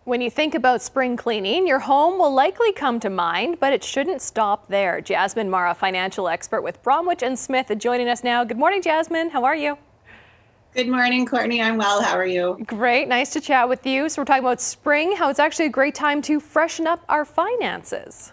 When you think about spring cleaning, your home will likely come to mind, but it shouldn't stop there. Jasmine Marra, financial expert with Bromwich+Smith, joining us now. Good morning, Jasmine. How are you? Good morning, Courtney. I'm well. How are you? Great. Nice to chat with you. So we're talking about spring, how it's actually a great time to freshen up our finances.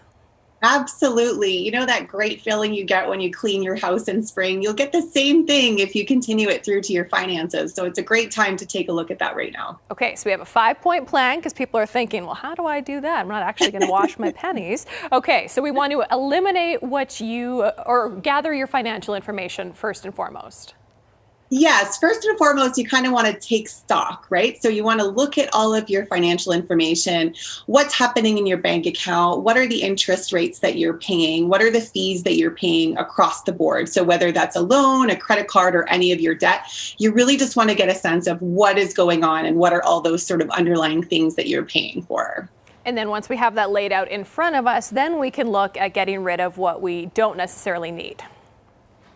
Absolutely. You know that great feeling you get when you clean your house in spring? You'll get the same thing if you continue it through to your finances. So it's a great time to take a look at that right now. Okay, so we have a 5-point plan because people are thinking, well, how do I do that? I'm not actually going to wash my pennies. Okay, so we want to eliminate or gather your financial information first and foremost. Yes, first and foremost, you kind of want to take stock, right? So you want to look at all of your financial information, what's happening in your bank account, what are the interest rates that you're paying, what are the fees that you're paying across the board. So whether that's a loan, a credit card, or any of your debt, you really just want to get a sense of what is going on and what are all those sort of underlying things that you're paying for. And then once we have that laid out in front of us, then we can look at getting rid of what we don't necessarily need.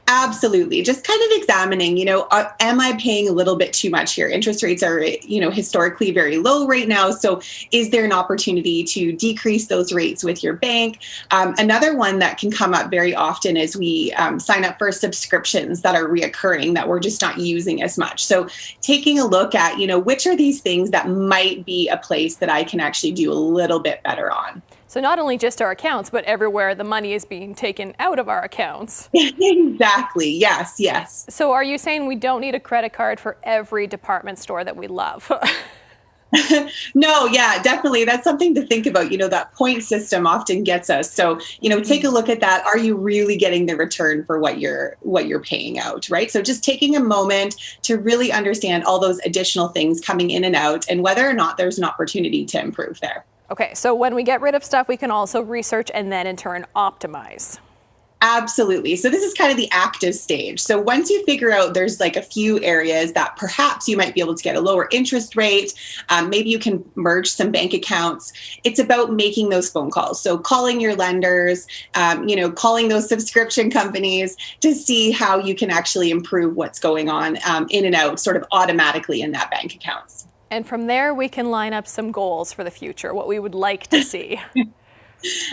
Absolutely. Just kind of examining, am I paying a little bit too much here? Interest rates are, historically very low right now. So is there an opportunity to decrease those rates with your bank? Another one that can come up very often is we sign up for subscriptions that are reoccurring that we're just not using as much. So taking a look at, which are these things that might be a place that I can actually do a little bit better on. So not only just our accounts, but everywhere the money is being taken out of our accounts. Exactly. Yes. Yes. So are you saying we don't need a credit card for every department store that we love? No, yeah, definitely. That's something to think about. That point system often gets us. So, take a look at that. Are you really getting the return for what you're paying out, right? So just taking a moment to really understand all those additional things coming in and out and whether or not there's an opportunity to improve there. Okay, so when we get rid of stuff, we can also research and then in turn optimize. Absolutely. So this is kind of the active stage. So once you figure out there's like a few areas that perhaps you might be able to get a lower interest rate, maybe you can merge some bank accounts. It's about making those phone calls. So calling your lenders, calling those subscription companies to see how you can actually improve what's going on in and out sort of automatically in that bank accounts. And from there, we can line up some goals for the future, what we would like to see.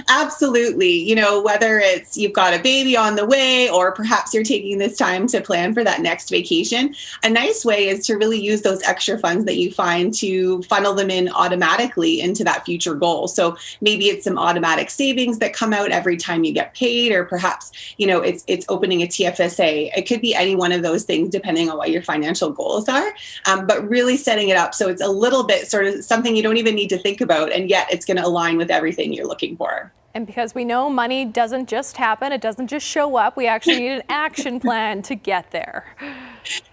Absolutely. Whether it's you've got a baby on the way or perhaps you're taking this time to plan for that next vacation, a nice way is to really use those extra funds that you find to funnel them in automatically into that future goal. So maybe it's some automatic savings that come out every time you get paid, or perhaps, it's opening a TFSA. It could be any one of those things depending on what your financial goals are, but really setting it up so it's a little bit sort of something you don't even need to think about, and yet it's going to align with everything you're looking for. And because we know money doesn't just happen, it doesn't just show up, we actually need an action plan to get there.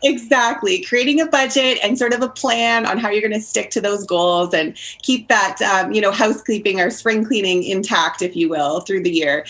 Exactly. Creating a budget and sort of a plan on how you're going to stick to those goals and keep that, housekeeping or spring cleaning intact, if you will, through the year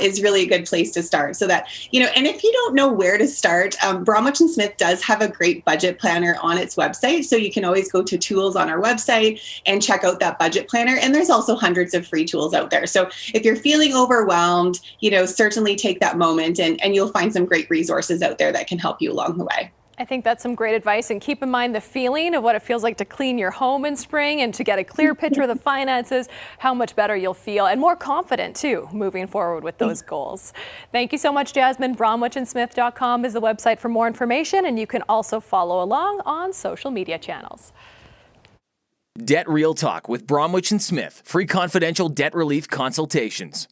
is really a good place to start. So that, and if you don't know where to start, Bromwich+Smith does have a great budget planner on its website. So you can always go to tools on our website and check out that budget planner. And there's also hundreds of free tools out there. So if you're feeling overwhelmed, certainly take that moment and you'll find some great resources out there that can help you along the way. I think that's some great advice, and keep in mind the feeling of what it feels like to clean your home in spring and to get a clear picture of the finances, how much better you'll feel and more confident too moving forward with those goals. Thank you so much, Jasmine. Bromwich+Smith.com is the website for more information, and you can also follow along on social media channels. Debt Real Talk with Bromwich+Smith. Free confidential debt relief consultations.